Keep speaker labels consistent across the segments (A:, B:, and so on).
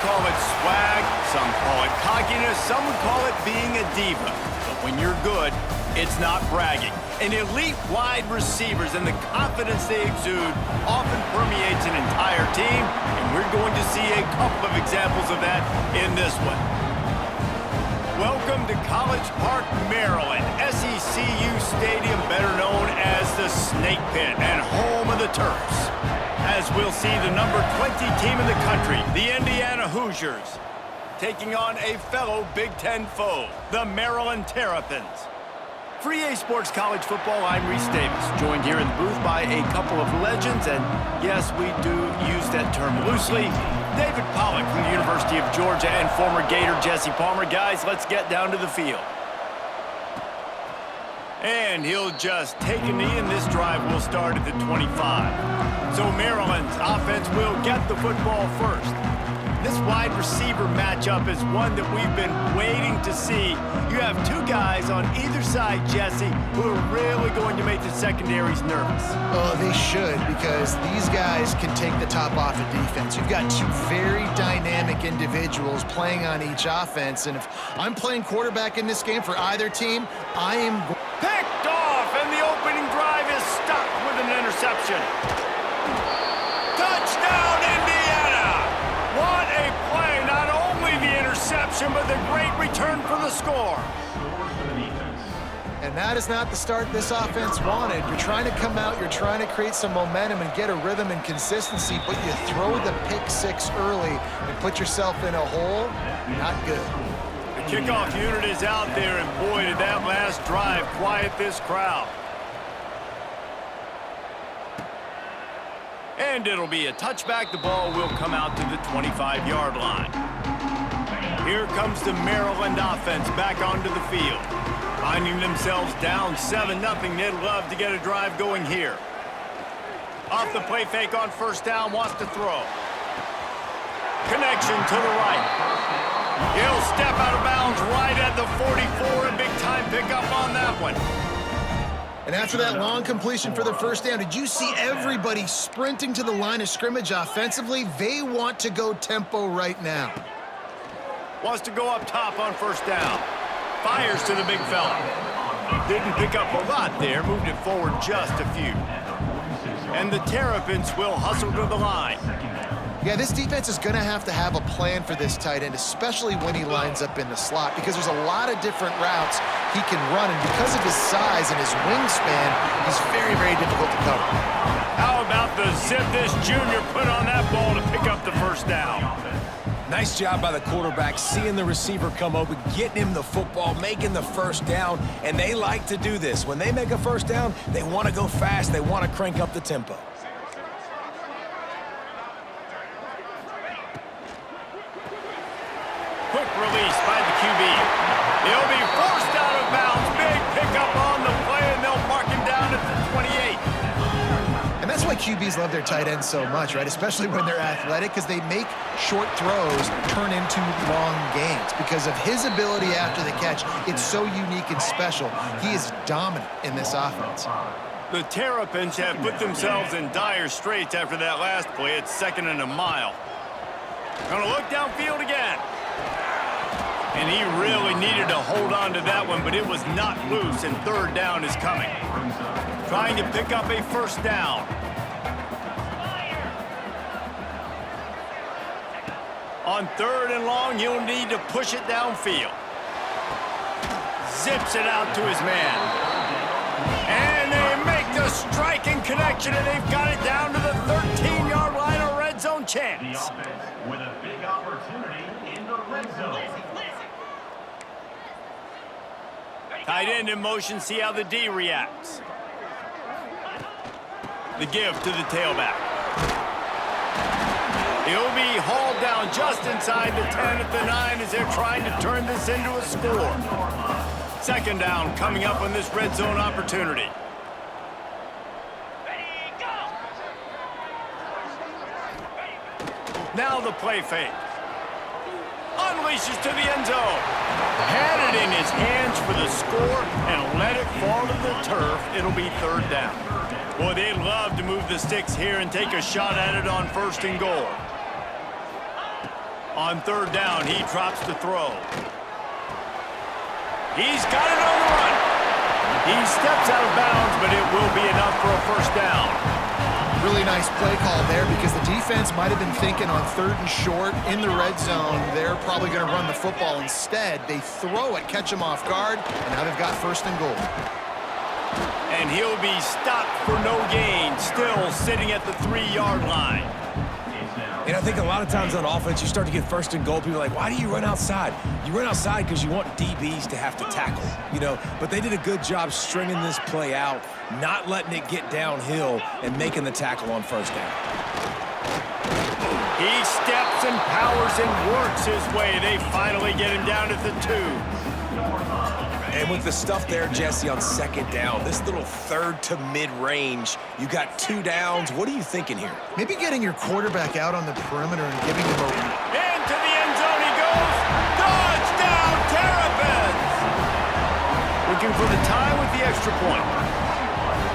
A: call it swag, some call it cockiness, some would call it being a diva. But when you're good, it's not bragging. An elite wide receivers and the confidence they exude often permeates an entire team, and we're going to see a couple of examples of that in this one. Welcome to College Park, Maryland, SECU Stadium, better known as the Snake Pit and home of the Terps. As we'll see the number 20 team in the country, the Indiana Hoosiers, taking on a fellow Big Ten foe, the Maryland Terrapins. For EA Sports College Football, I'm Reese Davis, joined here in the booth by a couple of legends, and yes, we do use that term loosely. David Pollack from the University of Georgia and former Gator Jesse Palmer. Guys, let's get down to the field. And he'll just take a knee, and this drive will start at the 25. So Maryland's offense will get the football first. This wide receiver matchup is one that we've been waiting to see. You have two guys on either side, Jesse, who are really going to make the secondaries nervous.
B: Oh, they should, because these guys can take the top off of defense. You've got two very dynamic individuals playing on each offense, and if I'm playing quarterback in this game for either team, I am
A: picked off, and the opening drive is stopped with an interception. Touchdown, Indiana! What a play! Not only the interception, but the great return for the score.
B: And that is not the start this offense wanted. You're trying to come out, you're trying to create some momentum and get a rhythm and consistency, but you throw the pick six early and put yourself in a hole. Not good.
A: The kickoff unit is out there, and boy, did that last drive quiet this crowd. And it'll be a touchback. The ball will come out to the 25-yard line. Here comes the Maryland offense back onto the field. Finding themselves down 7-0, they'd love to get a drive going here. Off the play fake on first down, wants to throw. Connection to the right. He'll step out of bounds right at the 44, a big-time pickup on that one.
B: And after that long completion for the first down, did you see everybody sprinting to the line of scrimmage offensively? They want to go tempo right now.
A: Wants to go up top on first down. Fires to the big fella. Didn't pick up a lot there, moved it forward just a few. And the Terrapins will hustle to the line.
B: Yeah, this defense is going to have a plan for this tight end, especially when he lines up in the slot, because there's a lot of different routes he can run, and because of his size and his wingspan, he's very, very difficult to cover.
A: How about the zip this junior put on that ball to pick up the first down?
C: Nice job by the quarterback, seeing the receiver come open, getting him the football, making the first down, and they like to do this. When they make a first down, they want to go fast, they want to crank up the tempo.
A: Quick release by the QB. He'll be forced out of bounds. Big pickup on the play, and they'll mark him down at the 28.
B: And that's why QBs love their tight ends so much, right? Especially when they're athletic, because they make short throws turn into long gains. Because of his ability after the catch, it's so unique and special. He is dominant in this offense.
A: The Terrapins have put themselves in dire straits after that last play. It's 2nd and a mile. Gonna look downfield again. And he really needed to hold on to that one, but it was not loose, and third down is coming. Trying to pick up a first down. On 3rd and long, he'll need to push it downfield. Zips it out to his man. And they make the striking connection, and they've got it down to the 13-yard line, a red zone chance.
D: With a big opportunity in the red zone.
A: Tight end in motion, see how the D reacts. The give to the tailback. He'll be hauled down just inside the 10 at the 9 as they're trying to turn this into a score. 2nd down coming up on this red zone opportunity. Now the play fake. Unleashes to the end zone. Had it in his hands for the score and let it fall to the turf. It'll be 3rd down. Boy, they love to move the sticks here and take a shot at it on 1st and goal. On third down, he drops the throw. He's got it on the run. He steps out of bounds, but it will be enough for a first down.
B: Really nice play call there because the defense might have been thinking on third and short in the red zone. They're probably going to run the football instead. They throw it, catch him off guard, and now they've got first and goal.
A: And he'll be stopped for no gain, still sitting at the 3-yard line.
C: And I think a lot of times on offense, you start to get first and goal. People are like, why do you run outside? You run outside because you want DBs to have to tackle, you know. But they did a good job stringing this play out, not letting it get downhill and making the tackle on first down.
A: He steps and powers and works his way. They finally get him down at the 2.
C: And with the stuff there, Jesse, on second down, this little third to mid-range, you got 2 downs. What are you thinking here?
B: Maybe getting your quarterback out on the perimeter and giving him a...
A: Into the end zone he goes. Touchdown, Terrapins! Looking for the tie with the extra point.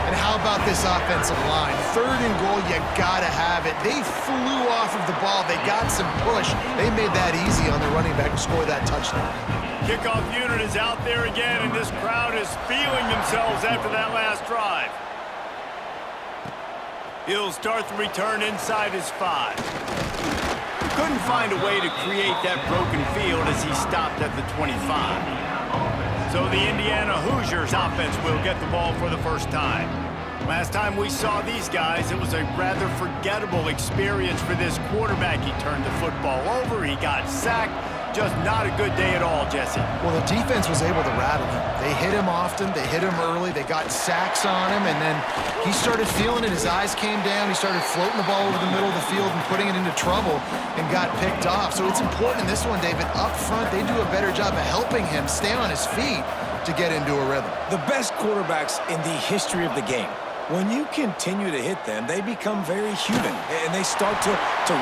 B: And how about this offensive line? Third and goal, you gotta have it. They flew off of the ball. They got some push. They made that easy on the running back to score that touchdown.
A: Kickoff unit is out there again, and this crowd is feeling themselves after that last drive. He'll start the return inside his 5. Couldn't find a way to create that broken field as he stopped at the 25. So the Indiana Hoosiers offense will get the ball for the first time. Last time we saw these guys, it was a rather forgettable experience for this quarterback. He turned the football over, he got sacked. Just not a good day at all, Jesse.
B: Well, the defense was able to rattle him. They hit him often, they hit him early, they got sacks on him, and then he started feeling it. His eyes came down, he started floating the ball over the middle of the field and putting it into trouble and got picked off. So it's important in this one, David. Up front, they do a better job of helping him stay on his feet to get into a rhythm.
C: The best quarterbacks in the history of the game, when you continue to hit them, they become very human, and they start to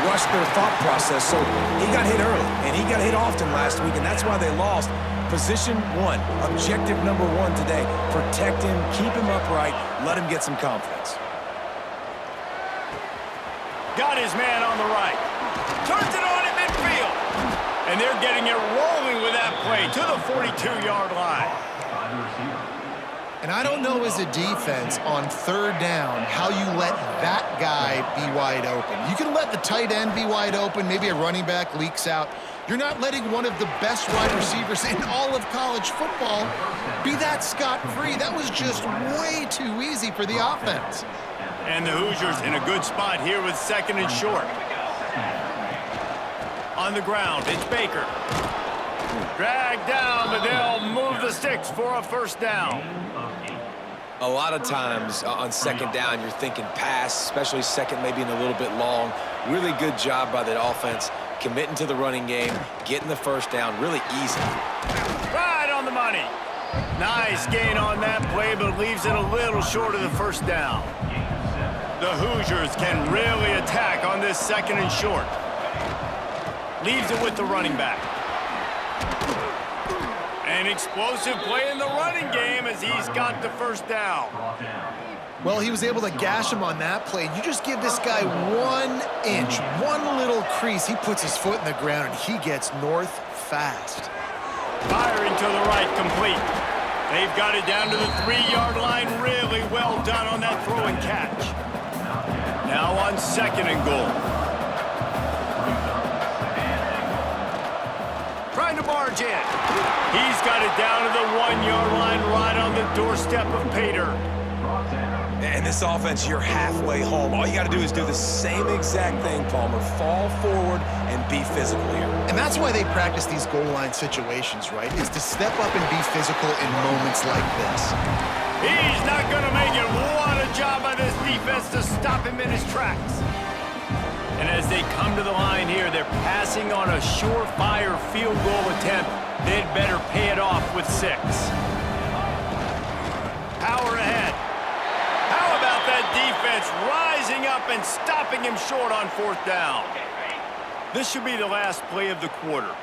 C: rush their thought process. So he got hit early, and he got hit often last week, and that's why they lost. Position 1, objective number 1 today. Protect him, keep him upright, let him get some confidence.
A: Got his man on the right. Turns it on in midfield. And they're getting it rolling with that play to the 42-yard line.
B: And I don't know as a defense on third down how you let that guy be wide open. You can let the tight end be wide open, maybe a running back leaks out. You're not letting one of the best wide receivers in all of college football be that scot-free. That was just way too easy for the offense.
A: And the Hoosiers in a good spot here with second and short. On the ground, it's Baker. Dragged down, but they'll move the sticks for a first down.
C: A lot of times on second down, you're thinking pass, especially second, maybe in a little bit long. Really good job by the offense, committing to the running game, getting the first down, really easy.
A: Right on the money. Nice gain on that play, but leaves it a little short of the first down. The Hoosiers can really attack on this second and short. Leaves it with the running back. An explosive play in the running game as he's got the first down.
B: Well, he was able to gash him on that play. You just give this guy 1 inch, one little crease. He puts his foot in the ground, and he gets north fast.
A: Firing to the right, complete. They've got it down to the 3-yard line. Really well done on that throw and catch. Now on second and goal. Trying to barge in. He's got it down to the 1-yard line, right on the doorstep of Pater.
C: And this offense, you're halfway home. All you got to do is do the same exact thing, Palmer. Fall forward and be physical here.
B: And that's why they practice these goal line situations, right? Is to step up and be physical in moments like this.
A: He's not going to make it. What a job by this defense to stop him in his tracks. And as they come to the line here, they're passing on a surefire field goal attempt. They'd better pay it off with 6. Power ahead. How about that defense rising up and stopping him short on 4th down? This should be the last play of the quarter.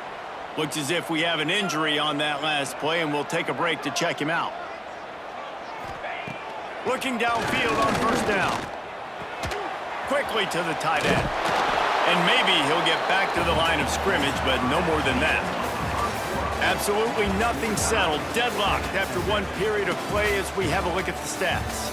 A: Looks as if we have an injury on that last play, and we'll take a break to check him out. Looking downfield on 1st down. Quickly to the tight end. And maybe he'll get back to the line of scrimmage, but no more than that. Absolutely nothing settled. Deadlocked after one period of play as we have a look at the stats.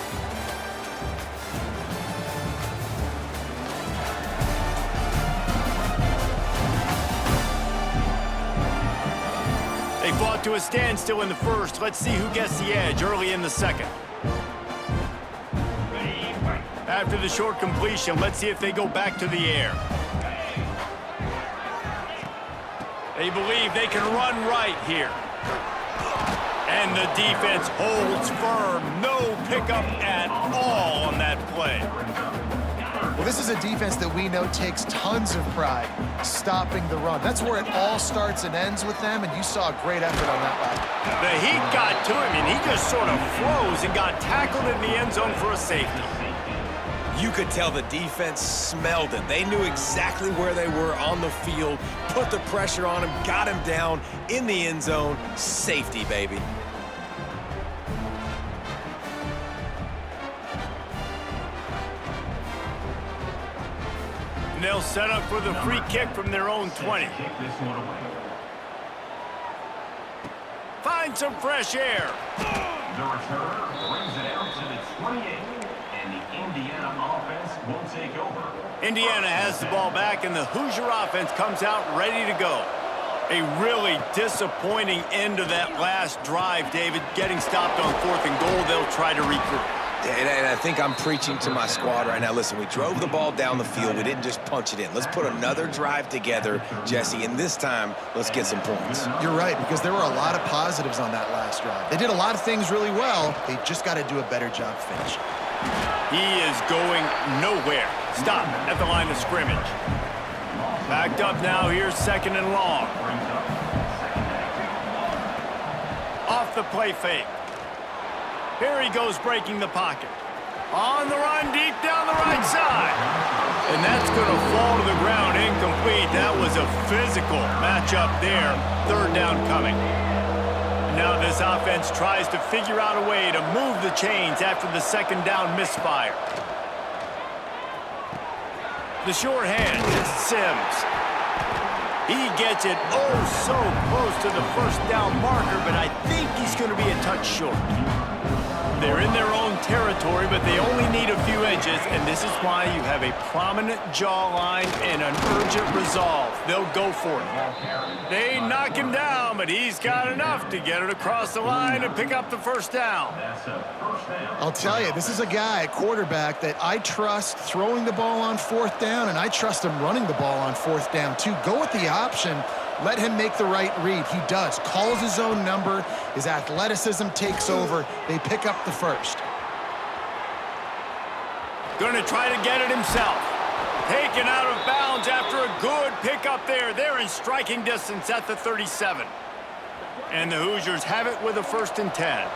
A: They fought to a standstill in the first. Let's see who gets the edge early in the second. After the short completion, let's see if they go back to the air. They believe they can run right here. And the defense holds firm. No pickup at all on that play.
B: Well, this is a defense that we know takes tons of pride stopping the run. That's where it all starts and ends with them, and you saw a great effort on that one.
A: The heat got to him, and he just sort of froze and got tackled in the end zone for a safety.
C: You could tell the defense smelled it. They knew exactly where they were on the field, put the pressure on him, got him down in the end zone. Safety, baby.
A: And they'll set up for the free kick from their own 20. Find some fresh air.
D: The return brings it out to the 28, and the Indiana offense will take over.
A: Indiana has the ball back, and the Hoosier offense comes out ready to go. A really disappointing end to that last drive, David. Getting stopped on 4th and goal, they'll try to regroup.
C: And I think I'm preaching to my squad right now. Listen, we drove the ball down the field. We didn't just punch it in. Let's put another drive together, Jesse, and this time, let's get some points.
B: You're right, because there were a lot of positives on that last drive. They did a lot of things really well. They just got to do a better job finishing.
A: He is going nowhere. Stop at the line of scrimmage. Backed up now. Here's 2nd and long. Off the play fake. Here he goes breaking the pocket. On the run deep down the right side. And that's going to fall to the ground incomplete. That was a physical matchup there. 3rd down coming. Now this offense tries to figure out a way to move the chains after the 2nd down misfire. The short hand, it's Sims. He gets it oh so close to the 1st down marker, but I think he's going to be a touch short. They're in their own territory, but they only need a few inches, and this is why you have a prominent jawline and an urgent resolve. They'll go for it. They knock him down, but he's got enough to get it across the line and pick up the 1st down.
B: I'll tell you, this is a guy, a quarterback, that I trust throwing the ball on 4th down, and I trust him running the ball on 4th down, too. Go with the option. Let him make the right read. He does. Calls his own number. His athleticism takes over. They pick up the 1st.
A: Going to try to get it himself. Taken out of bounds after a good pickup there. They're in striking distance at the 37. And the Hoosiers have it with a 1st and 10.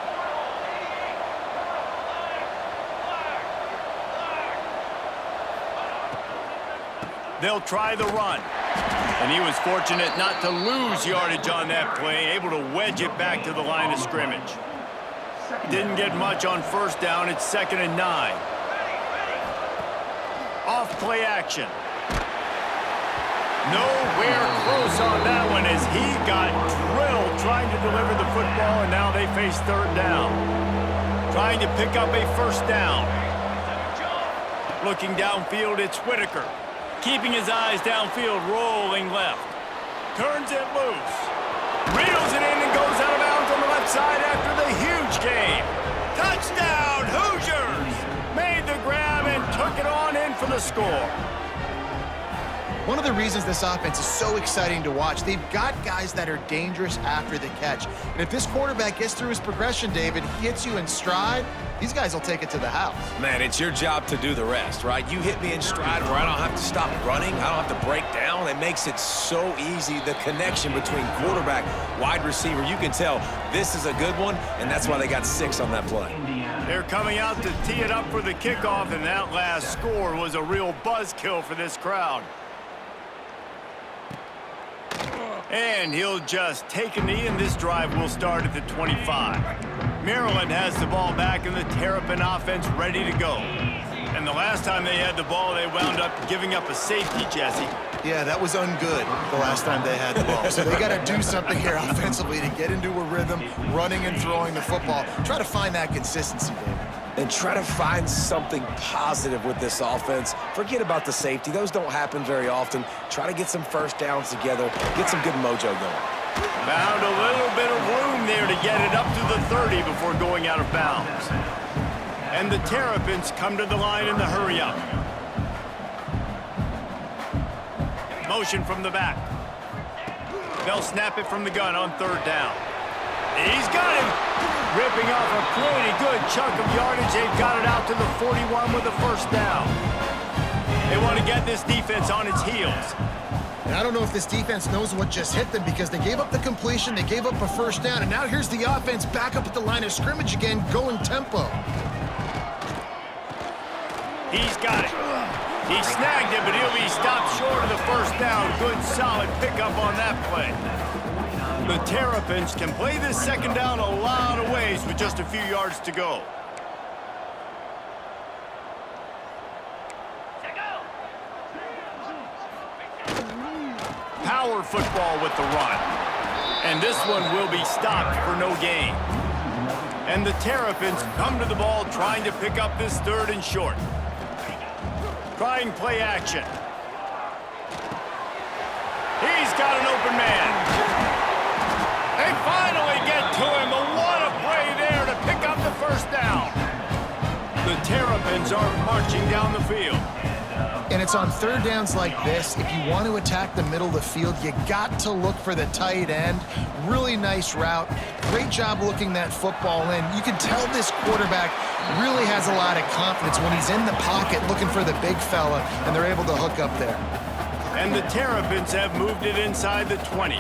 A: They'll try the run. And he was fortunate not to lose yardage on that play, able to wedge it back to the line of scrimmage. Didn't get much on 1st down. It's 2nd and 9. Off play action. Nowhere close on that one as he got drilled trying to deliver the football, and now they face 3rd down. Trying to pick up a 1st down. Looking downfield, it's Whitaker. Keeping his eyes downfield, rolling left. Turns it loose. Reels it in and goes out of bounds on the left side after the huge gain. Touchdown, Hoosiers! Made the grab and took it on in for the score.
B: One of the reasons this offense is so exciting to watch, they've got guys that are dangerous after the catch. And if this quarterback gets through his progression, David, he hits you in stride, these guys will take it to the house.
C: Man, it's your job to do the rest, right? You hit me in stride where I don't have to stop running. I don't have to break down. It makes it so easy, the connection between quarterback, wide receiver. You can tell this is a good one, and that's why they got 6 on that play.
A: They're coming out to tee it up for the kickoff, and that last score was a real buzzkill for this crowd. And he'll just take a knee, and this drive will start at the 25. Maryland has the ball back, and the Terrapin offense ready to go. And the last time they had the ball, they wound up giving up a safety, Jesse.
B: Yeah, that was ungood the last time they had the ball. So they got to do something here offensively to get into a rhythm, running and throwing the football. Try to find that consistency, David.
C: And try to find something positive with this offense. Forget about the safety. Those don't happen very often. Try to get some first downs together. Get some good mojo going.
A: Found a little bit of room there to get it up to the 30 before going out of bounds. And the Terrapins come to the line in the hurry-up. Motion from the back. They'll snap it from the gun on third down. He's got him. Ripping off a pretty good chunk of yardage. They've got it out to the 41 with a first down. They want to get this defense on its heels.
B: And I don't know if this defense knows what just hit them because they gave up the completion, they gave up a first down, and now here's the offense back up at the line of scrimmage again, going tempo.
A: He's got it. He snagged it, but he'll be stopped short of the first down. Good, solid pickup on that play. The Terrapins can play this second down a lot of ways with just a few yards to go. Power football with the run. And this one will be stopped for no gain. And the Terrapins come to the ball trying to pick up this third and short. Trying play action. He's got an open man. They finally get to him. But what a play there to pick up the first down. The Terrapins are marching down the field.
B: And it's on third downs like this, if you want to attack the middle of the field, you got to look for the tight end. Really nice route. Great job looking that football in. You can tell this quarterback really has a lot of confidence when he's in the pocket looking for the big fella, and they're able to hook up there.
A: And the Terrapins have moved it inside the 20.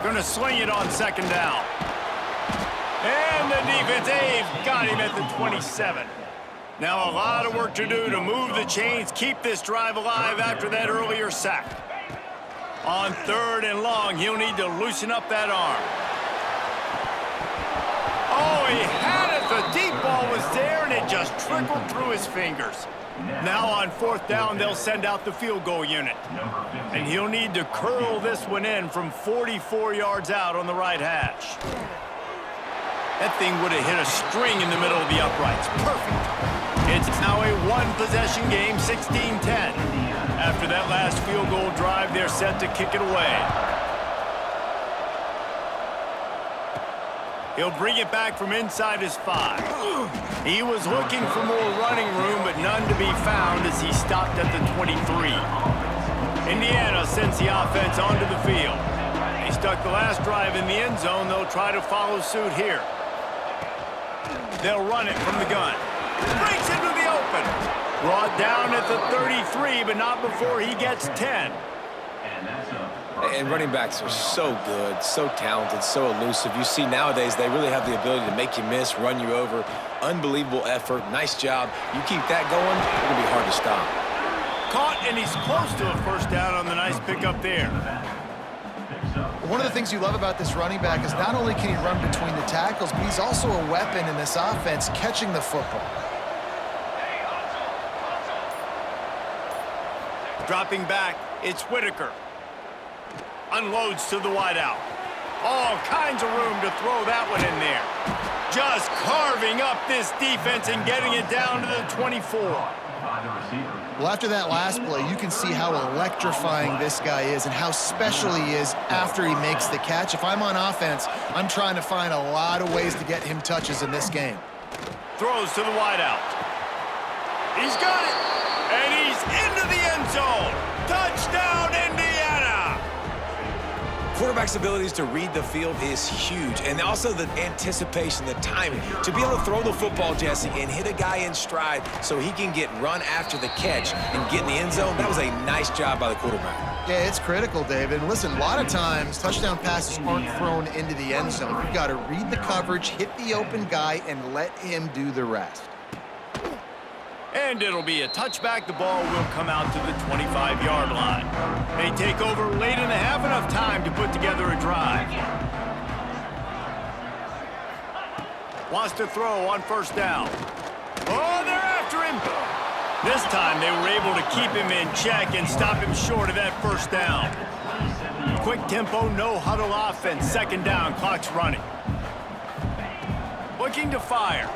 A: Going to sling it on second down. And the defense, they've got him at the 27. Now a lot of work to do to move the chains, keep this drive alive after that earlier sack. On third and long, he'll need to loosen up that arm. Oh, he had it. The deep ball was there, and it just trickled through his fingers. Now on fourth down, they'll send out the field goal unit. And he'll need to curl this one in from 44 yards out on the right hash. That thing would have hit a string in the middle of the uprights. Perfect. It's now a one-possession game, 16-10. After that last field goal drive, they're set to kick it away. He'll bring it back from inside his 5. He was looking for more running room, but none to be found as he stopped at the 23. Indiana sends the offense onto the field. They stuck the last drive in the end zone. They'll try to follow suit here. They'll run it from the gun. Breaks into the open. Brought down at the 33, but not before he gets 10.
C: And running backs are so good, so talented, so elusive. You see nowadays they really have the ability to make you miss, run you over. Unbelievable effort. Nice job. You keep that going, it's going to be hard to stop.
A: Caught, and he's close to a first down on the nice pickup there.
B: One of the things you love about this running back is not only can he run between the tackles, but he's also a weapon in this offense catching the football.
A: Dropping back, it's Whitaker. Unloads to the wideout. All kinds of room to throw that one in there. Just carving up this defense and getting it down to the 24.
B: Well, after that last play, you can see how electrifying this guy is and how special he is after he makes the catch. If I'm on offense, I'm trying to find a lot of ways to get him touches in this game.
A: Throws to the wideout. He's got it. And he's into the end zone. Touchdown, Indiana!
C: Quarterback's abilities to read the field is huge, and also the anticipation, the timing. To be able to throw the football, Jesse, and hit a guy in stride so he can get run after the catch and get in the end zone, that was a nice job by the quarterback.
B: Yeah, it's critical, David. Listen, a lot of times touchdown passes aren't thrown into the end zone. You've got to read the coverage, hit the open guy, and let him do the rest.
A: And it'll be a touchback. The ball will come out to the 25-yard line. They take over late in the half, enough time to put together a drive. Wants to throw on first down. Oh, they're after him. This time they were able to keep him in check and stop him short of that first down. Quick tempo, no huddle offense. Second down, clock's running. Looking to fire.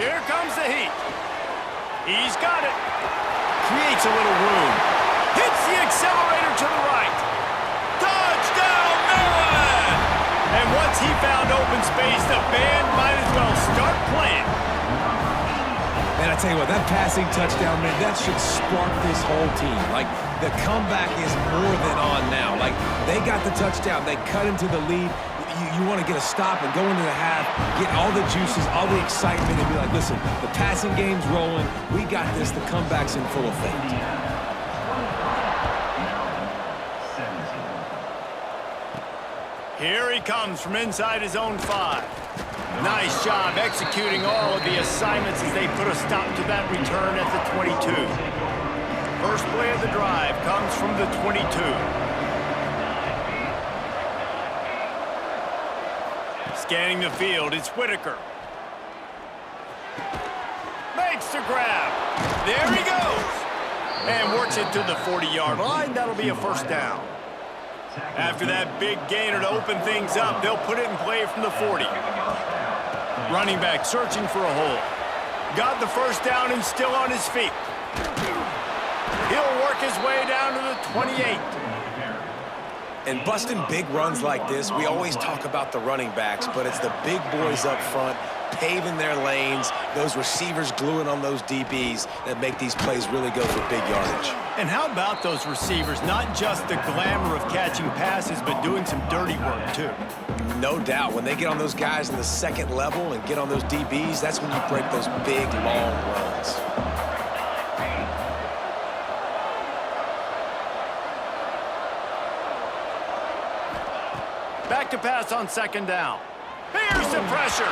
A: Here comes the heat. He's got it. Creates a little room. Hits the accelerator to the right. Touchdown, Maryland! And once he found open space, the band might as well start playing.
C: Man, I tell you what, that passing touchdown, man, that should spark this whole team. Like, the comeback is more than on now. Like, they got the touchdown. They cut into the lead. You want to get a stop and go into the half, get all the juices, all the excitement, and be like, listen, the passing game's rolling. We got this. The comeback's in full effect.
A: Here he comes from inside his own 5. Nice job executing all of the assignments as they put a stop to that return at the 22. First play of the drive comes from the 22. Scanning the field, it's Whitaker. Makes the grab. There he goes. And works it to the 40-yard line. That'll be a first down. After that big gainer to open things up, they'll put it in play from the 40. Running back searching for a hole. Got the first down and still on his feet. He'll work his way down to the 28.
C: And busting big runs like this, we always talk about the running backs, but it's the big boys up front, paving their lanes, those receivers gluing on those DBs that make these plays really go for big yardage.
A: And how about those receivers? Not just the glamour of catching passes, but doing some dirty work, too.
C: No doubt. When they get on those guys in the second level and get on those DBs, that's when you break those big, long runs.
A: Back to pass on second down. Here's the pressure.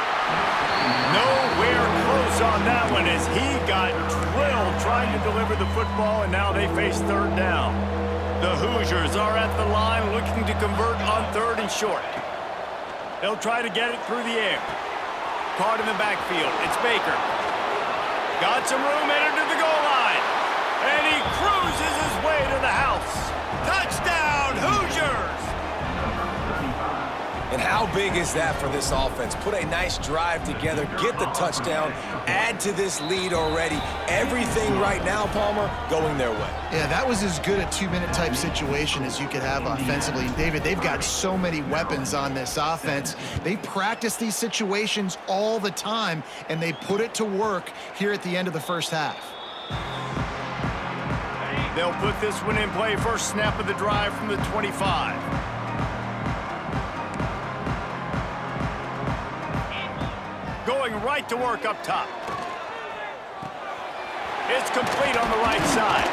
A: Nowhere close on that one as he got drilled trying to deliver the football, and now they face third down. The Hoosiers are at the line looking to convert on third and short. They'll try to get it through the air. Caught in the backfield. It's Baker. Got some room, headed to the goal line. And he cruises his way to the house. Touchdown, Hoosiers!
C: And how big is that for this offense? Put a nice drive together, get the touchdown, add to this lead already. Everything right now, Palmer, going their way.
B: Yeah, that was as good a 2-minute type situation as you could have offensively. And David, they've got so many weapons on this offense. They practice these situations all the time, and they put it to work here at the end of the first half.
A: They'll put this one in play. First snap of the drive from the 25. Going right to work up top. It's complete on the right side.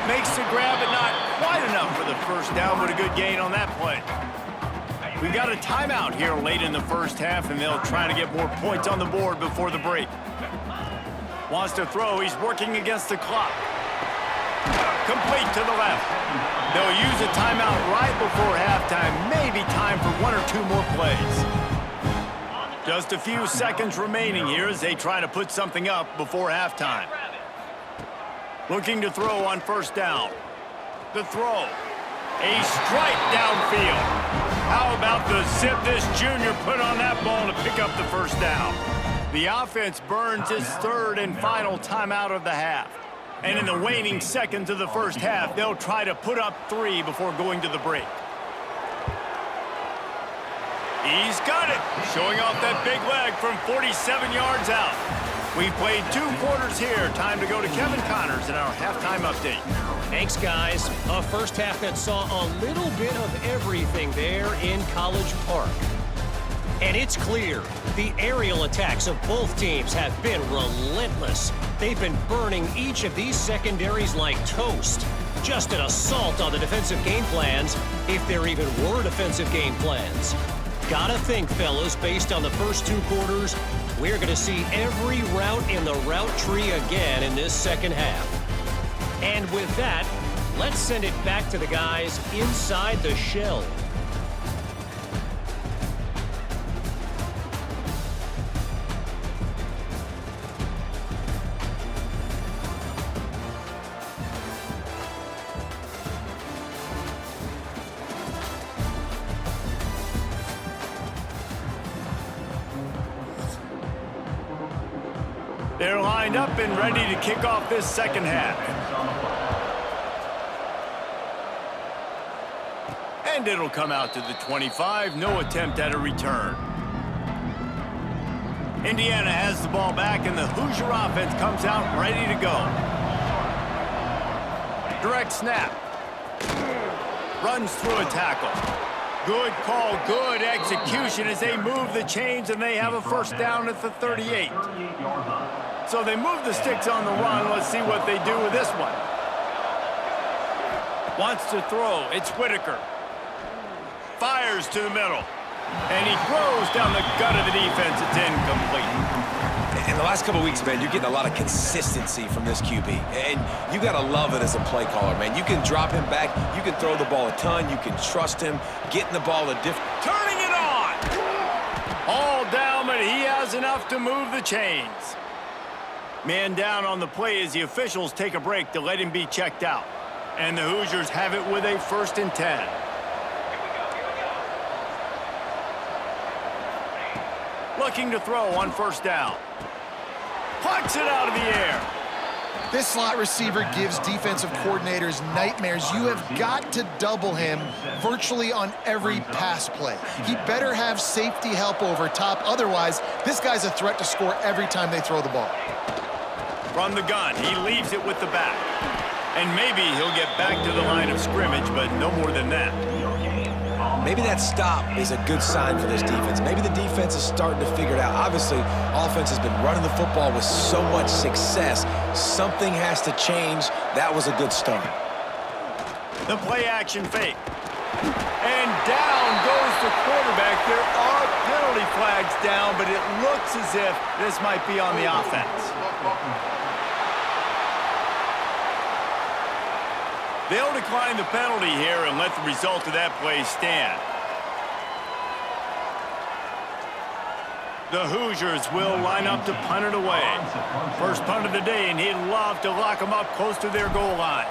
A: Makes the grab, but not quite enough for the first down, but a good gain on that play. We've got a timeout here late in the first half, and they'll try to get more points on the board before the break. Wants to throw. He's working against the clock. Complete to the left. They'll use a timeout right before halftime. Maybe time for 1 or 2 more plays. Just a few seconds remaining here as they try to put something up before halftime. Looking to throw on first down. The throw. A strike downfield. How about the zip this junior put on that ball to pick up the first down? The offense burns its third and final timeout of the half. And in the waning seconds of the first half, they'll try to put up 3 before going to the break. He's got it, showing off that big leg from 47 yards out. We've played 2 quarters here. Time to go to Kevin Connors in our halftime update.
E: Thanks, guys. A first half that saw a little bit of everything there in College Park. And it's clear, the aerial attacks of both teams have been relentless. They've been burning each of these secondaries like toast. Just an assault on the defensive game plans, if there even were defensive game plans. Gotta think, fellas, based on the first 2 quarters, we're going to see every route in the route tree again in this second half. And with that, let's send it back to the guys inside the shell.
A: They're lined up and ready to kick off this second half. And it'll come out to the 25. No attempt at a return. Indiana has the ball back, and the Hoosier offense comes out ready to go. Direct snap. Runs through a tackle. Good call, good execution as they move the chains, and they have a first down at the 38. So they move the sticks on the run. Let's see what they do with this one. Wants to throw. It's Whitaker. Fires to the middle. And he throws down the gut of the defense. It's incomplete.
C: In the last couple weeks, man, you're getting a lot of consistency from this QB. And you got to love it as a play caller, man. You can drop him back. You can throw the ball a ton. You can trust him. Getting the ball a different...
A: Turning it on! All down, but he has enough to move the chains. Man down on the play as the officials take a break to let him be checked out. And the Hoosiers have it with a 1st and 10. Looking to throw on 1st down. Plucks it out of the air.
B: This slot receiver gives defensive coordinators nightmares. You have got to double him virtually on every pass play. He better have safety help over top. Otherwise, this guy's a threat to score every time they throw the ball.
A: From the gun, he leaves it with the back. And maybe he'll get back to the line of scrimmage, but no more than that.
C: Maybe that stop is a good sign for this defense. Maybe the defense is starting to figure it out. Obviously, offense has been running the football with so much success. Something has to change. That was a good start.
A: The play action fake. And down goes the quarterback. There are penalty flags down, but it looks as if this might be on the offense. They'll decline the penalty here and let the result of that play stand. The Hoosiers will line up to punt it away. First punt of the day, and he'd love to lock them up close to their goal line.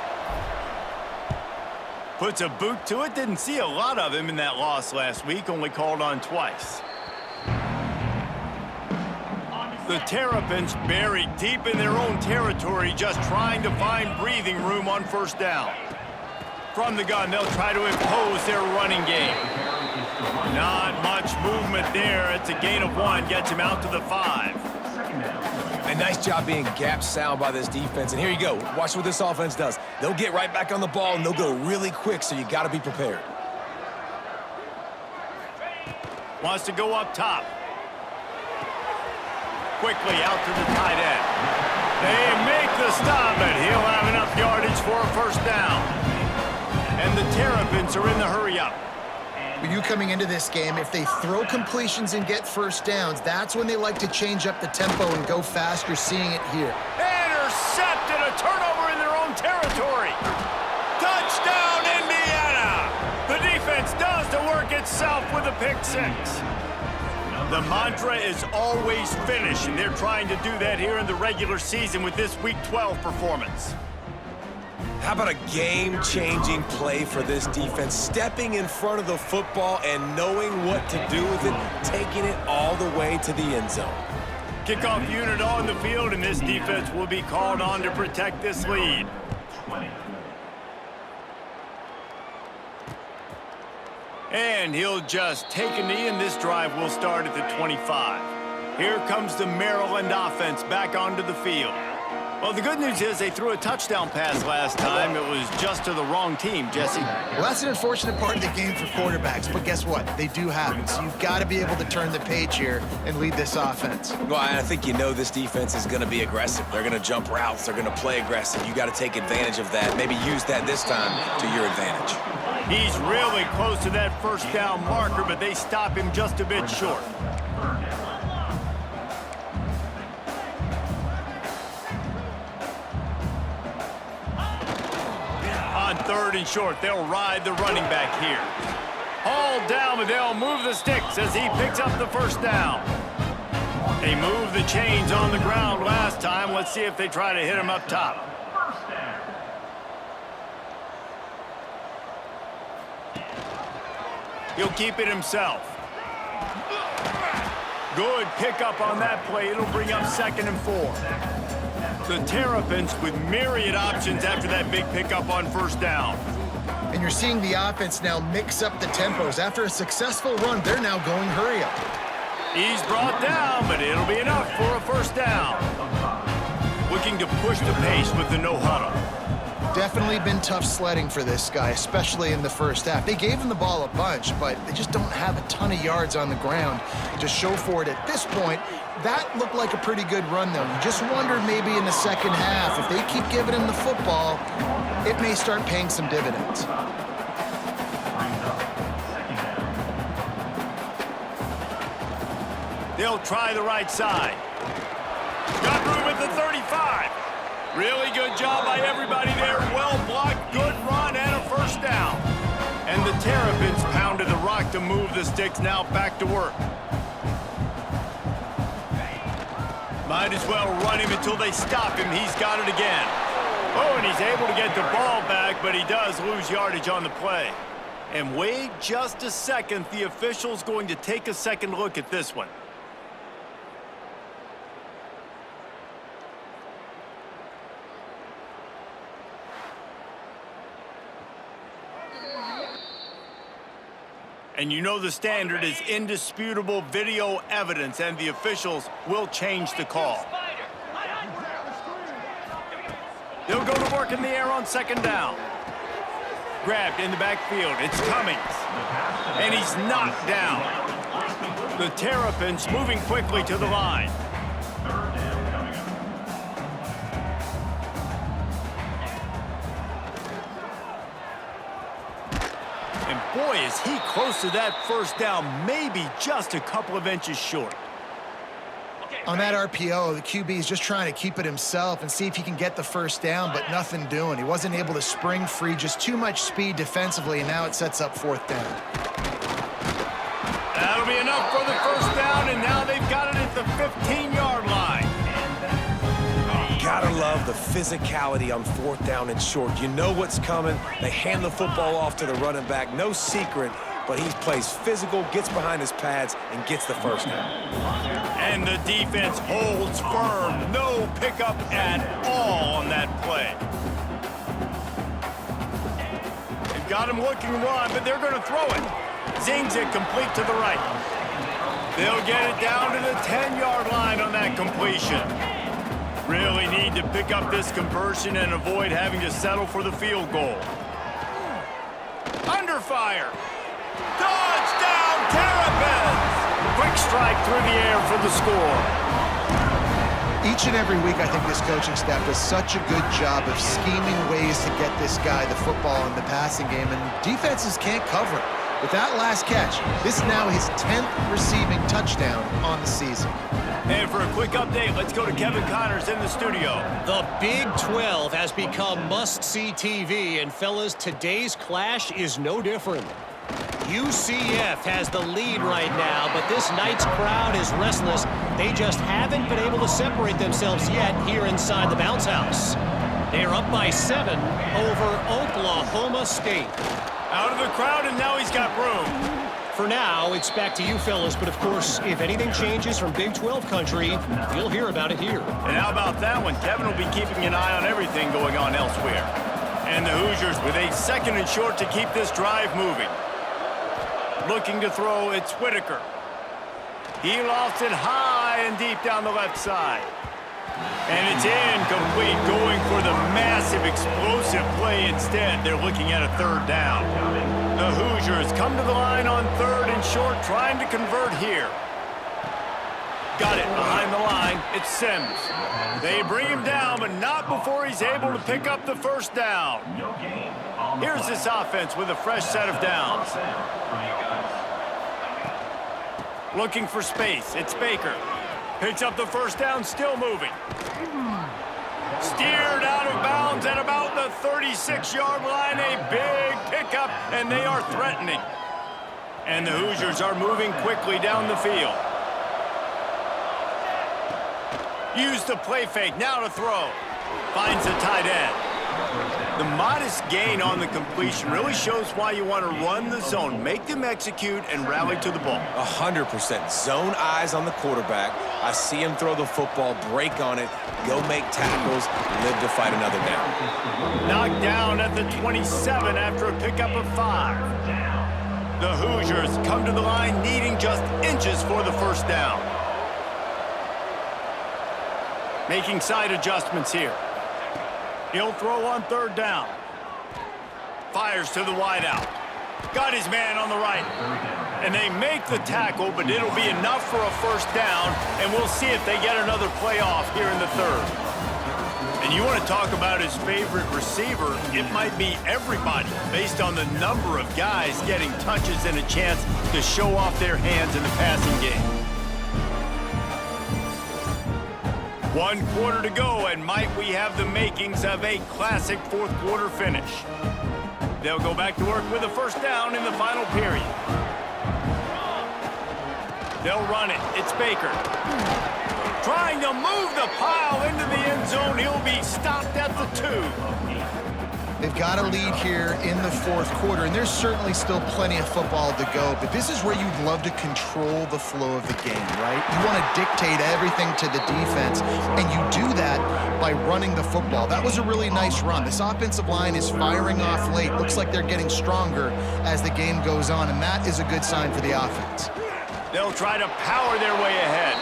A: Puts a boot to it. Didn't see a lot of him in that loss last week, only called on twice. The Terrapins buried deep in their own territory, just trying to find breathing room on 1st down. From the gun, they'll try to impose their running game. Not much movement there. It's a gain of 1, gets him out to the 5.
C: A nice job being gap sound by this defense. And here you go. Watch what this offense does. They'll get right back on the ball, and they'll go really quick, so you got to be prepared.
A: Wants to go up top. Quickly out to the tight end. They make the stop, but he'll have enough yardage for a 1st down. And the Terrapins are in the hurry-up.
B: But you coming into this game, if they throw completions and get 1st downs, that's when they like to change up the tempo and go fast. You're seeing it here.
A: Intercepted, a turnover in their own territory. Touchdown, Indiana! The defense does the work itself with a pick 6. The mantra is always finish, and they're trying to do that here in the regular season with this Week 12 performance.
C: How about a game-changing play for this defense? Stepping in front of the football and knowing what to do with it, taking it all the way to the end zone.
A: Kickoff unit on the field, and this defense will be called on to protect this lead. And he'll just take a knee, and this drive will start at the 25. Here comes the Maryland offense back onto the field. Well, the good news is they threw a touchdown pass last time. It was just to the wrong team, Jesse.
B: Well, that's an unfortunate part of the game for quarterbacks, but guess what? They do happen, so you've got to be able to turn the page here and lead this offense.
C: Well, I think you know this defense is going to be aggressive. They're going to jump routes. They're going to play aggressive. You got to take advantage of that. Maybe use that this time to your advantage.
A: He's really close to that 1st down marker, but they stop him just a bit short. On 3rd and short, they'll ride the running back here. Hauled down, but they'll move the sticks as he picks up the 1st down. They moved the chains on the ground last time. Let's see if they try to hit him up top. He'll keep it himself. Good pickup on that play. It'll bring up 2nd and 4. The Terrapins with myriad options after that big pickup on 1st down.
B: And you're seeing the offense now mix up the tempos. After a successful run, they're now going hurry up.
A: He's brought down, but it'll be enough for a 1st down. Looking to push the pace with the no-huddle.
B: Definitely been tough sledding for this guy, especially in the 1st half. They gave him the ball a bunch, but they just don't have a ton of yards on the ground to show for it at this point. That looked like a pretty good run, though. You just wondered maybe in the 2nd half, if they keep giving him the football, it may start paying some dividends.
A: They'll try the right side. Got room at the 35. Really good job by everybody there. Well blocked, good run, and a 1st down. And the Terrapins pounded the rock to move the sticks. Now back to work. Might as well run him until they stop him. He's got it again. Oh, and he's able to get the ball back, but he does lose yardage on the play. And wait just a second. The official's going to take a second look at this one. And you know the standard is indisputable video evidence, and the officials will change the call. They'll go to work in the air on 2nd down. Grabbed in the backfield. It's Cummings. And he's knocked down. The Terrapins moving quickly to the line. And boy, is he close to that 1st down, maybe just a couple of inches short.
B: On that RPO, the QB is just trying to keep it himself and see if he can get the 1st down, but nothing doing. He wasn't able to spring free, just too much speed defensively, and now it sets up 4th down.
A: That'll be enough for the 1st down, and now they've got it at the 15-yard line.
C: Gotta love the physicality on 4th down and short. You know what's coming. They hand the football off to the running back. No secret, but he plays physical, gets behind his pads, and gets the 1st down.
A: And the defense holds firm. No pickup at all on that play. They've got him looking run, but they're going to throw it. Zings it complete to the right. They'll get it down to the 10-yard line on that completion. Really need to pick up this conversion and avoid having to settle for the field goal. Under fire. Touchdown, Terrapins! Quick strike through the air for the score.
B: Each and every week, I think this coaching staff does such a good job of scheming ways to get this guy the football in the passing game, and defenses can't cover it. With that last catch, this is now his 10th receiving touchdown on the season.
A: And for a quick update, let's go to Kevin Connors in the studio.
E: The Big 12 has become must-see TV, and fellas, today's clash is no different. UCF has the lead right now, but this night's crowd is restless. They just haven't been able to separate themselves yet here inside the bounce house. They're up by 7 over Oklahoma State.
A: Out of the crowd, and now he's got room.
E: For now, it's back to you fellas, but of course, if anything changes from Big 12 country, you'll hear about it here.
A: And how about that one? Kevin will be keeping an eye on everything going on elsewhere. And the Hoosiers with a 2nd and short to keep this drive moving. Looking to throw, it's Whitaker. He lofts it high and deep down the left side. And it's incomplete, going for the massive explosive play instead. They're looking at a 3rd down. The Hoosiers come to the line on 3rd and short, trying to convert here. Got it behind the line. It's Sims. They bring him down, but not before he's able to pick up the 1st down. Here's this offense with a fresh set of downs. Looking for space. It's Baker. Picks up the 1st down, still moving. Steered out of bounds at about the 36-yard line. A big pickup, and they are threatening. And the Hoosiers are moving quickly down the field. Use the play fake, now to throw. Finds the tight end. The modest gain on the completion really shows why you want to run the zone, make them execute, and rally to the ball.
C: 100%. Zone eyes on the quarterback. I see him throw the football, break on it, go make tackles, live to fight another down.
A: Knocked down at the 27 after a pickup of 5. The Hoosiers come to the line needing just inches for the first down. Making side adjustments here. He'll throw on 3rd down. Fires to the wideout. Got his man on the right. And they make the tackle, but it'll be enough for a first down, and we'll see if they get another play off here in the 3rd. And you want to talk about his favorite receiver, it might be everybody based on the number of guys getting touches and a chance to show off their hands in the passing game. 1 quarter to go, and might we have the makings of a classic 4th quarter finish. They'll go back to work with a first down in the final period. They'll run it. It's Baker. Trying to move the pile into the end zone. He'll be stopped at the 2.
B: They've got a lead here in the 4th quarter, and there's certainly still plenty of football to go, but this is where you'd love to control the flow of the game, right? You want to dictate everything to the defense, and you do that by running the football. That was a really nice run. This offensive line is firing off late. Looks like they're getting stronger as the game goes on, and that is a good sign for the offense.
A: They'll try to power their way ahead.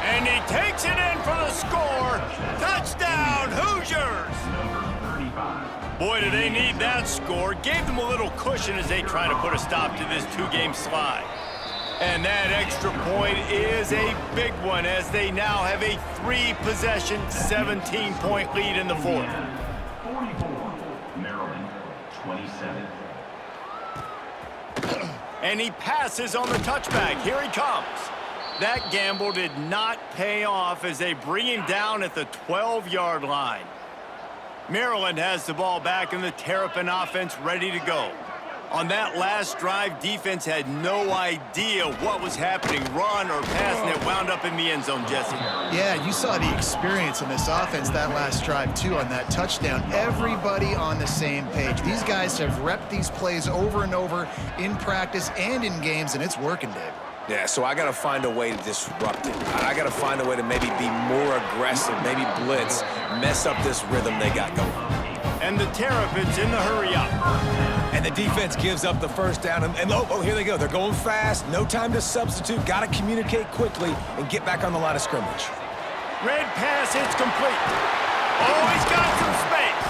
A: And he takes it in for the score. Touchdown, Hoosiers! Boy, do they need that score. Gave them a little cushion as they try to put a stop to this 2-game slide. And that extra point is a big one as they now have a 3-possession, 17-point lead in the 4th.
D: 44, Maryland, 27.
A: And he passes on the touchback. Here he comes. That gamble did not pay off as they bring him down at the 12-yard line. Maryland has the ball back, and the Terrapin offense ready to go. On that last drive, defense had no idea what was happening, run or pass, and it wound up in the end zone, Jesse.
B: Yeah, you saw the experience in this offense that last drive, too, on that touchdown. Everybody on the same page. These guys have repped these plays over and over in practice and in games, and it's working, Dave.
C: Yeah, so I got to find a way to disrupt it. I got to find a way to maybe be more aggressive, maybe blitz, mess up this rhythm they got going.
A: And the Terrapins in the hurry-up.
C: And the defense gives up the first down. And oh, here they go. They're going fast. No time to substitute. Got to communicate quickly and get back on the line of scrimmage.
A: Red pass, it's complete. Oh, he's got some space.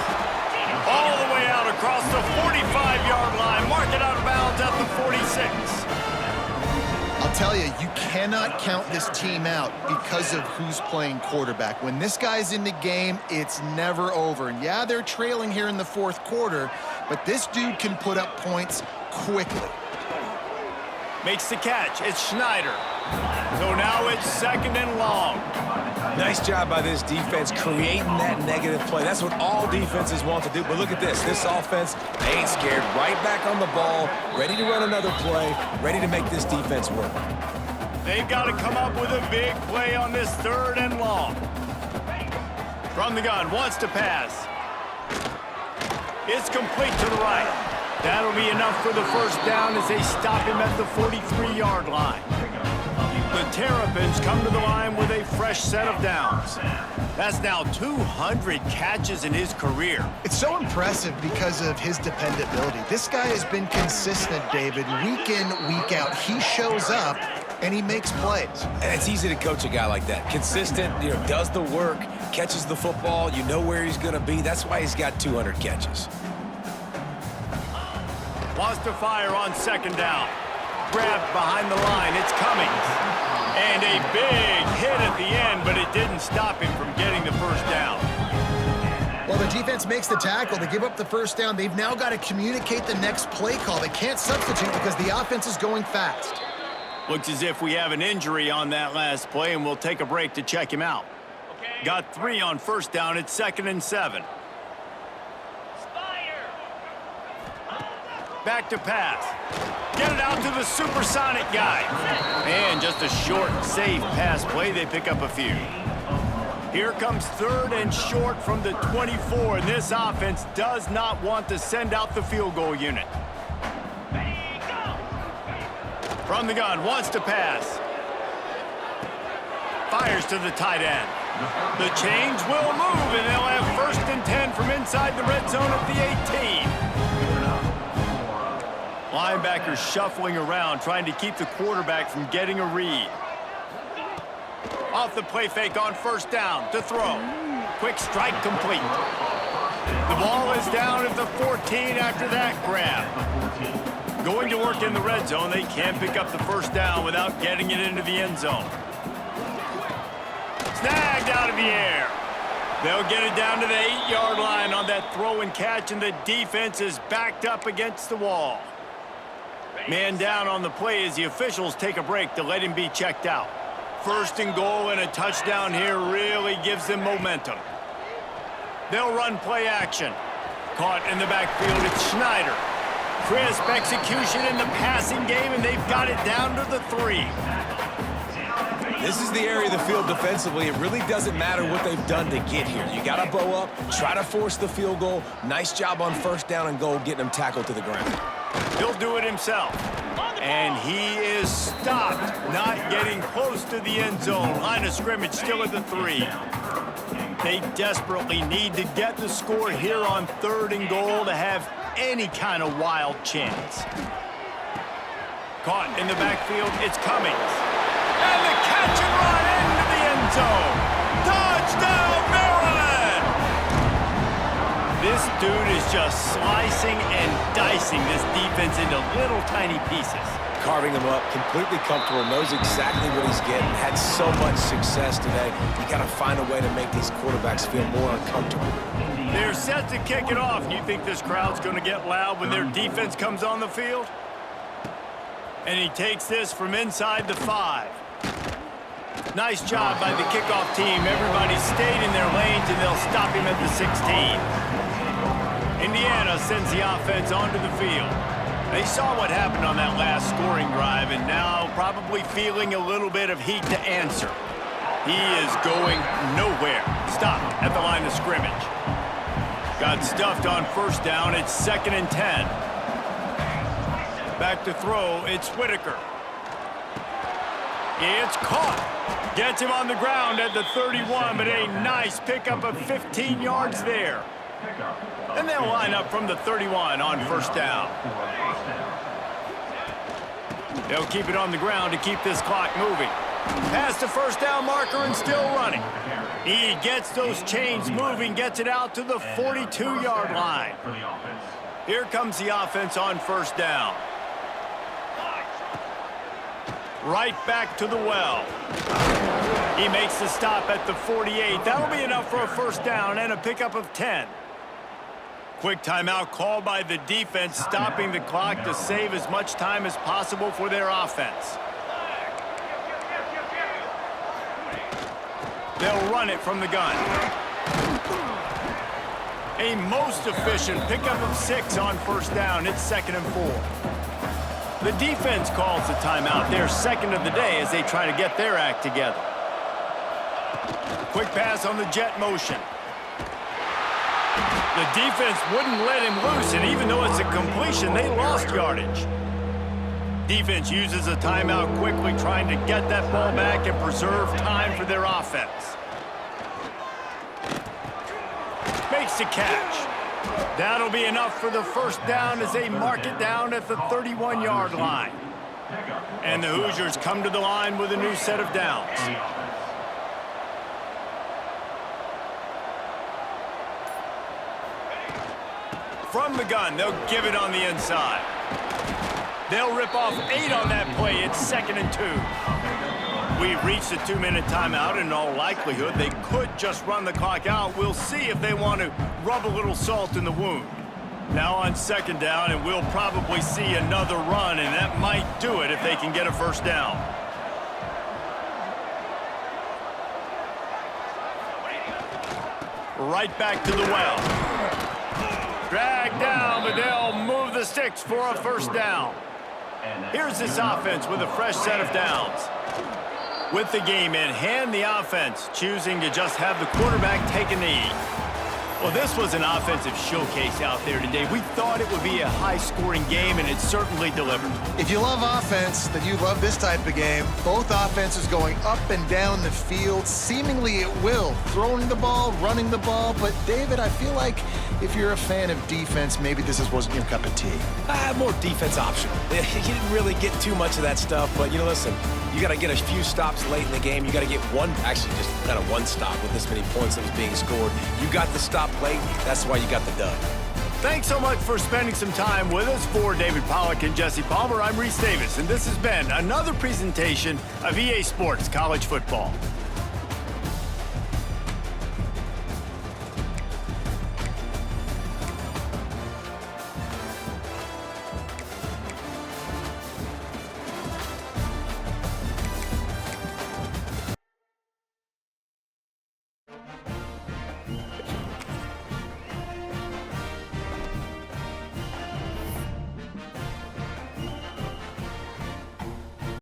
A: All the way out across the 45-yard line. Mark it out of bounds at the 46.
B: I'll tell you, you cannot count this team out because of who's playing quarterback. When this guy's in the game, it's never over. And yeah, they're trailing here in the 4th quarter, but this dude can put up points quickly.
A: Makes the catch. It's Schneider. So now it's 2nd and long.
C: Nice job by this defense creating that negative play. That's what all defenses want to do. But look at this. This offense, they ain't scared. Right back on the ball, ready to run another play, ready to make this defense work.
A: They've got to come up with a big play on this 3rd and long. From the gun, wants to pass. It's complete to the right. That'll be enough for the first down as they stop him at the 43-yard line. The Terrapins come to the line with a fresh set of downs. That's now 200 catches in his career.
B: It's so impressive because of his dependability. This guy has been consistent, David, week in, week out. He shows up, and he makes plays.
C: And it's easy to coach a guy like that. Consistent, does the work, catches the football, you know where he's going to be. That's why he's got 200 catches.
A: Wants to fire on 2nd down. Grabbed behind the line. It's Cummings. And a big hit at the end, but it didn't stop him from getting the first down.
B: Well, the defense makes the tackle. They give up the first down. They've now got to communicate the next play call. They can't substitute because the offense is going fast.
A: Looks as if we have an injury on that last play, and we'll take a break to check him out. Okay. Got 3 on first down. It's 2nd and 7. Back to pass. Get it out to the supersonic guy. And just a short, safe pass play. They pick up a few. Here comes 3rd and short from the 24, and this offense does not want to send out the field goal unit. From the gun, wants to pass. Fires to the tight end. The change will move, and they'll have 1st and 10 from inside the red zone at the 18. Linebackers shuffling around, trying to keep the quarterback from getting a read. Off the play fake on 1st down to throw. Quick strike complete. The ball is down at the 14 after that grab. Going to work in the red zone, they can't pick up the 1st down without getting it into the end zone. Snagged out of the air. They'll get it down to the 8-yard line on that throw and catch, and the defense is backed up against the wall. Man down on the play as the officials take a break to let him be checked out. 1st and goal and a touchdown here really gives them momentum. They'll run play action. Caught in the backfield, it's Schneider. Crisp execution in the passing game, and they've got it down to the 3.
C: This is the area of the field defensively. It really doesn't matter what they've done to get here. You got to bow up, try to force the field goal. Nice job on 1st down and goal, getting them tackled to the ground.
A: He'll do it himself. And he is stopped, not getting close to the end zone. Line of scrimmage still at the 3. They desperately need to get the score here on 3rd and goal to have any kind of wild chance. Caught in the backfield, it's Cummings. And the catch and run into the end zone. Touchdown, Maryland! This dude is just slicing and dicing this defense into little tiny pieces.
C: Carving him up, completely comfortable, knows exactly what he's getting, had so much success today. You got to find a way to make these quarterbacks feel more uncomfortable.
A: They're set to kick it off. You think this crowd's going to get loud when their defense comes on the field? And he takes this from inside the 5. Nice job by the kickoff team. Everybody stayed in their lanes, and they'll stop him at the 16. Indiana sends the offense onto the field. They saw what happened on that last scoring drive, and now probably feeling a little bit of heat to answer. He is going nowhere. Stop at the line of scrimmage. Got stuffed on 1st down. It's 2nd and 10. Back to throw. It's Whitaker. It's caught. Gets him on the ground at the 31, but a nice pickup of 15 yards there. And they'll line up from the 31 on 1st down. They'll keep it on the ground to keep this clock moving. Past the 1st down marker and still running. He gets those chains moving, gets it out to the 42-yard line. Here comes the offense on 1st down. Right back to the well. He makes the stop at the 48. That'll be enough for a 1st down and a pickup of 10. Quick timeout called by the defense, stopping the clock to save as much time as possible for their offense. They'll run it from the gun. A most efficient pickup of 6 on 1st down. It's 2nd and 4. The defense calls the timeout. Their 2nd of the day as they try to get their act together. Quick pass on the jet motion. The defense wouldn't let him loose, and even though it's a completion, they lost yardage. Defense uses a timeout quickly, trying to get that ball back and preserve time for their offense. Makes the catch. That'll be enough for the 1st down as they mark it down at the 31-yard line. And the Hoosiers come to the line with a new set of downs. From the gun, they'll give it on the inside. They'll rip off 8 on that play. It's 2nd and 2. We've reached a 2-minute timeout, and in all likelihood, they could just run the clock out. We'll see if they want to rub a little salt in the wound. Now on 2nd down, and we'll probably see another run, and that might do it if they can get a 1st down. Right back to the well. Dragged down, but they'll move the sticks for a 1st down. Here's this offense with a fresh set of downs. With the game in hand, the offense choosing to just have the quarterback take a knee. Well, this was an offensive showcase out there today. We thought it would be a high-scoring game, and it certainly delivered.
B: If you love offense, then you love this type of game. Both offenses going up and down the field, seemingly at will, throwing the ball, running the ball. But, David, I feel like if you're a fan of defense, maybe this wasn't your cup of tea.
C: More defense optional. You didn't really get too much of that stuff, but, listen, you got to get a few stops late in the game. You got to get one stop with this many points that was being scored. You got the stop late. That's why you got the dub.
A: Thanks so much for spending some time with us. For David Pollack and Jesse Palmer, I'm Reese Davis, and this has been another presentation of EA Sports College Football.